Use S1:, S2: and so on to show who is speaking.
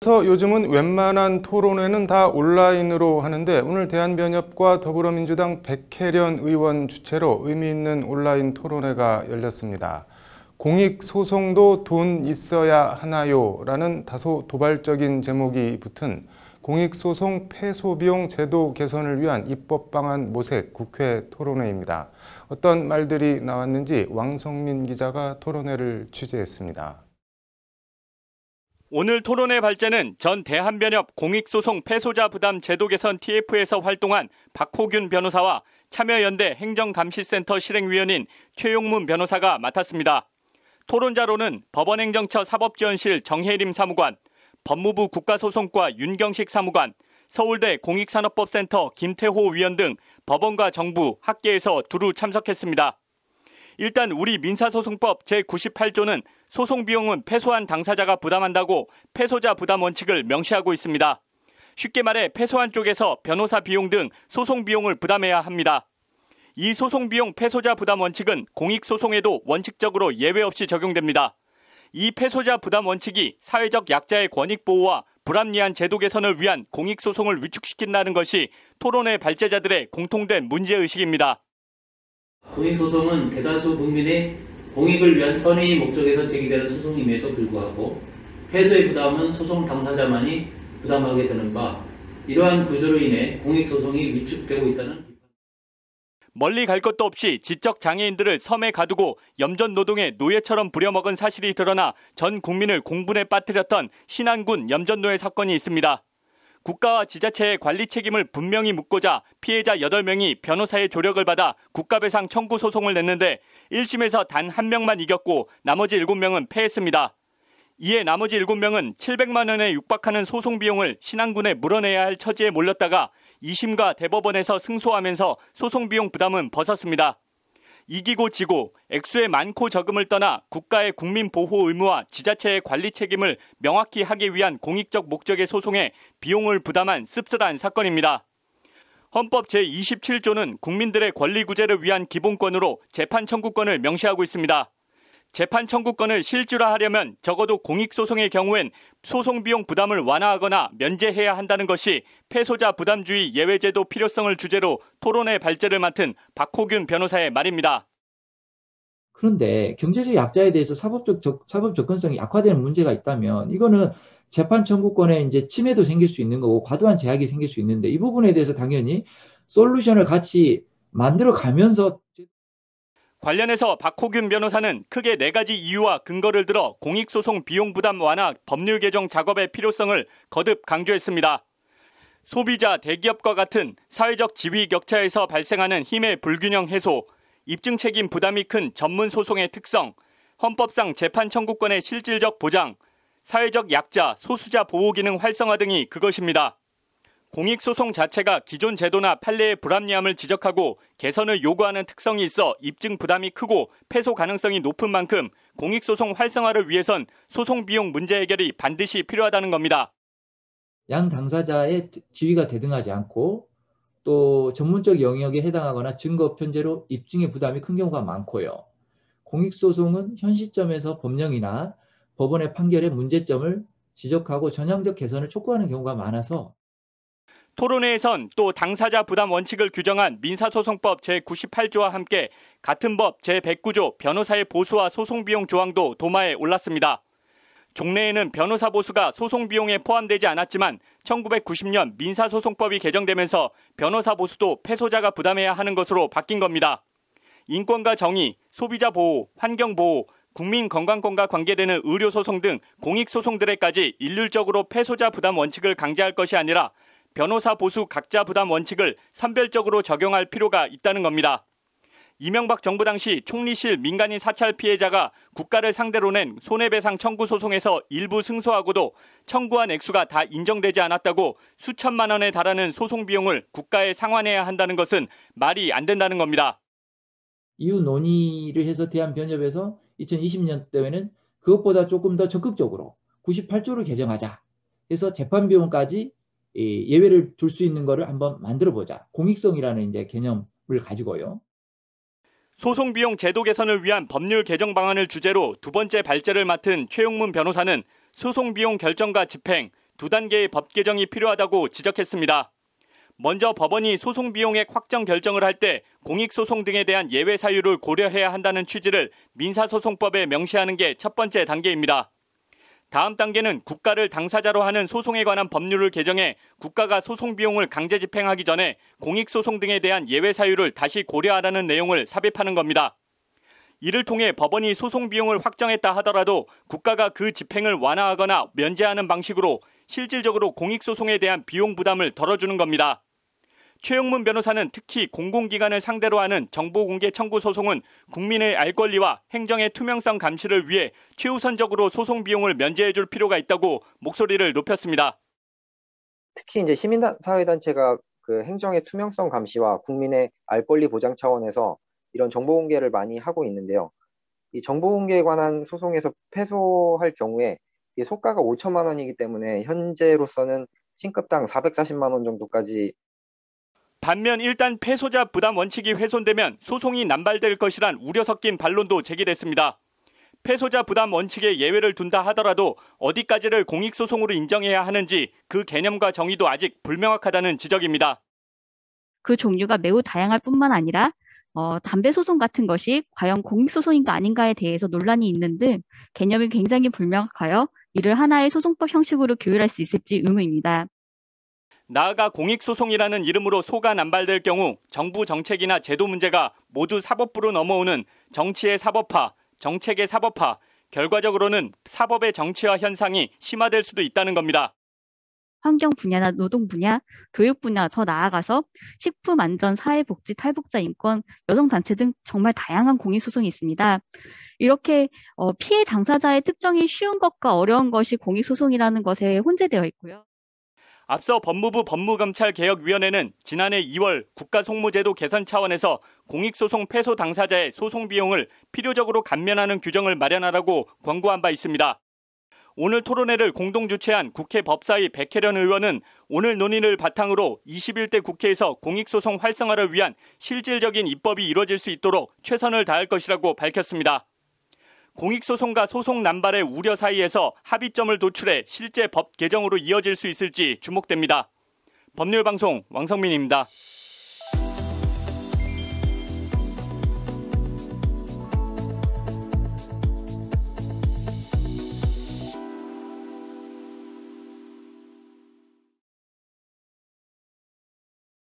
S1: 마스터, 요즘은 웬만한 토론회는 다 온라인으로 하는데 오늘 대한변협과 더불어민주당 백혜련 의원 주최로 의미 있는 온라인 토론회가 열렸습니다. 공익소송도 돈 있어야 하나요? 라는 다소 도발적인 제목이 붙은 공익소송 패소비용 제도 개선을 위한 입법 방안 모색 국회 토론회입니다. 어떤 말들이 나왔는지 왕성민 기자가 토론회를 취재했습니다.
S2: 오늘 토론회 발제는 전 대한변협 공익소송 패소자 부담 제도 개선 TF에서 활동한 박호균 변호사와 참여연대 행정감시센터 실행위원인 최용문 변호사가 맡았습니다. 토론자로는 법원행정처 사법지원실 정혜림 사무관, 법무부 국가소송과 윤경식 사무관, 서울대 공익산업법센터 김태호 위원 등 법원과 정부, 학계에서 두루 참석했습니다. 일단 우리 민사소송법 제98조는 소송 비용은 패소한 당사자가 부담한다고 패소자 부담 원칙을 명시하고 있습니다. 쉽게 말해 패소한 쪽에서 변호사 비용 등 소송 비용을 부담해야 합니다. 이 소송 비용 패소자 부담 원칙은 공익소송에도 원칙적으로 예외 없이 적용됩니다. 이 패소자 부담 원칙이 사회적 약자의 권익 보호와 불합리한 제도 개선을 위한 공익소송을 위축시킨다는 것이 토론회 발제자들의 공통된 문제의식입니다.
S3: 공익소송은 대다수 국민의 공익을 위한 선의의 목적에서 제기되는 소송임에도 불구하고 패소의 부담은 소송 당사자만이 부담하게 되는 바, 이러한 구조로 인해 공익소송이 위축되고 있다는 비판.
S2: 멀리 갈 것도 없이 지적 장애인들을 섬에 가두고 염전 노동에 노예처럼 부려먹은 사실이 드러나 전 국민을 공분에 빠뜨렸던 신안군 염전노예 사건이 있습니다. 국가와 지자체의 관리 책임을 분명히 묻고자 피해자 8명이 변호사의 조력을 받아 국가배상 청구 소송을 냈는데 1심에서 단 1명만 이겼고 나머지 7명은 패했습니다. 이에 나머지 7명은 700만 원에 육박하는 소송 비용을 신안군에 물어내야 할 처지에 몰렸다가 2심과 대법원에서 승소하면서 소송 비용 부담은 벗었습니다. 이기고 지고 액수의 많고 적음을 떠나 국가의 국민 보호 의무와 지자체의 관리 책임을 명확히 하기 위한 공익적 목적의 소송에 비용을 부담한 씁쓸한 사건입니다. 헌법 제27조는 국민들의 권리 구제를 위한 기본권으로 재판 청구권을 명시하고 있습니다. 재판 청구권을 실질화하려면 적어도 공익소송의 경우엔 소송 비용 부담을 완화하거나 면제해야 한다는 것이 패소자 부담주의 예외제도 필요성을 주제로 토론회 발제를 맡은 박호균 변호사의 말입니다.
S4: 그런데 경제적 약자에 대해서 사법 접근성이 약화되는 문제가 있다면 이거는 재판 청구권에 이제 침해도 생길 수 있는 거고 과도한 제약이 생길 수 있는데 이 부분에 대해서 당연히 솔루션을 같이 만들어 가면서
S2: 관련해서 박호균 변호사는 크게 4가지 이유와 근거를 들어 공익소송 비용 부담 완화 법률 개정 작업의 필요성을 거듭 강조했습니다. 소비자, 대기업과 같은 사회적 지위 격차에서 발생하는 힘의 불균형 해소, 입증 책임 부담이 큰 전문 소송의 특성, 헌법상 재판 청구권의 실질적 보장, 사회적 약자, 소수자 보호 기능 활성화 등이 그것입니다. 공익소송 자체가 기존 제도나 판례의 불합리함을 지적하고 개선을 요구하는 특성이 있어 입증 부담이 크고 패소 가능성이 높은 만큼 공익소송 활성화를 위해선 소송 비용 문제 해결이 반드시 필요하다는 겁니다.
S4: 양 당사자의 지위가 대등하지 않고 또 전문적 영역에 해당하거나 증거 편제로 입증의 부담이 큰 경우가 많고요. 공익소송은 현 시점에서 법령이나 법원의 판결의 문제점을 지적하고 전향적 개선을 촉구하는 경우가 많아서
S2: 토론회에선 또 당사자 부담 원칙을 규정한 민사소송법 제98조와 함께 같은 법 제109조 변호사의 보수와 소송비용 조항도 도마에 올랐습니다. 종래에는 변호사 보수가 소송비용에 포함되지 않았지만 1990년 민사소송법이 개정되면서 변호사 보수도 패소자가 부담해야 하는 것으로 바뀐 겁니다. 인권과 정의, 소비자 보호, 환경 보호, 국민 건강권과 관계되는 의료소송 등 공익소송들에까지 일률적으로 패소자 부담 원칙을 강제할 것이 아니라 변호사 보수 각자 부담 원칙을 선별적으로 적용할 필요가 있다는 겁니다. 이명박 정부 당시 총리실 민간인 사찰 피해자가 국가를 상대로 낸 손해배상 청구 소송에서 일부 승소하고도 청구한 액수가 다 인정되지 않았다고 수천만 원에 달하는 소송 비용을 국가에 상환해야 한다는 것은 말이 안 된다는 겁니다.
S4: 이후 논의를 해서 대한변협에서 2020년도에는 그것보다 조금 더 적극적으로 98조를 개정하자 해서 재판 비용까지 예외를 둘 수 있는 거를 한번 만들어보자. 공익성이라는 이제 개념을 가지고요.
S2: 소송비용 제도 개선을 위한 법률 개정 방안을 주제로 두 번째 발제를 맡은 최용문 변호사는 소송비용 결정과 집행, 두 단계의 법 개정이 필요하다고 지적했습니다. 먼저 법원이 소송 비용액 확정 결정을 할 때 공익소송 등에 대한 예외 사유를 고려해야 한다는 취지를 민사소송법에 명시하는 게 첫 번째 단계입니다. 다음 단계는 국가를 당사자로 하는 소송에 관한 법률을 개정해 국가가 소송 비용을 강제 집행하기 전에 공익소송 등에 대한 예외 사유를 다시 고려하라는 내용을 삽입하는 겁니다. 이를 통해 법원이 소송 비용을 확정했다 하더라도 국가가 그 집행을 완화하거나 면제하는 방식으로 실질적으로 공익소송에 대한 비용 부담을 덜어주는 겁니다. 최영문 변호사는 특히 공공기관을 상대로 하는 정보공개 청구 소송은 국민의 알 권리와 행정의 투명성 감시를 위해 최우선적으로 소송 비용을 면제해 줄 필요가 있다고 목소리를 높였습니다.
S5: 특히 이제 시민사회단체가 그 행정의 투명성 감시와 국민의 알 권리 보장 차원에서 이런 정보 공개를 많이 하고 있는데요. 이 정보 공개에 관한 소송에서 패소할 경우에 이 소가가 5천만 원이기 때문에 현재로서는 신급당 440만 원 정도까지.
S2: 반면 일단 패소자 부담 원칙이 훼손되면 소송이 남발될 것이란 우려 섞인 반론도 제기됐습니다. 패소자 부담 원칙에 예외를 둔다 하더라도 어디까지를 공익소송으로 인정해야 하는지 그 개념과 정의도 아직 불명확하다는 지적입니다.
S6: 그 종류가 매우 다양할 뿐만 아니라 담배 소송 같은 것이 과연 공익소송인가 아닌가에 대해서 논란이 있는 등 개념이 굉장히 불명확하여 이를 하나의 소송법 형식으로 규율할 수 있을지 의문입니다.
S2: 나아가 공익소송이라는 이름으로 소가 남발될 경우 정부 정책이나 제도 문제가 모두 사법부로 넘어오는 정치의 사법화, 정책의 사법화, 결과적으로는 사법의 정치화 현상이 심화될 수도 있다는 겁니다.
S6: 환경 분야나 노동 분야, 교육 분야, 더 나아가서 식품 안전, 사회복지, 탈북자 인권, 여성단체 등 정말 다양한 공익소송이 있습니다. 이렇게 피해 당사자의 특정이 쉬운 것과 어려운 것이 공익소송이라는 것에 혼재되어 있고요.
S2: 앞서 법무부 법무검찰개혁위원회는 지난해 2월 국가송무제도 개선 차원에서 공익소송 패소 당사자의 소송 비용을 필요적으로 감면하는 규정을 마련하라고 권고한 바 있습니다. 오늘 토론회를 공동 주최한 국회 법사위 백혜련 의원은 오늘 논의를 바탕으로 21대 국회에서 공익소송 활성화를 위한 실질적인 입법이 이루어질 수 있도록 최선을 다할 것이라고 밝혔습니다. 공익소송과 소송 남발의 우려 사이에서 합의점을 도출해 실제 법 개정으로 이어질 수 있을지 주목됩니다. 법률방송 왕성민입니다.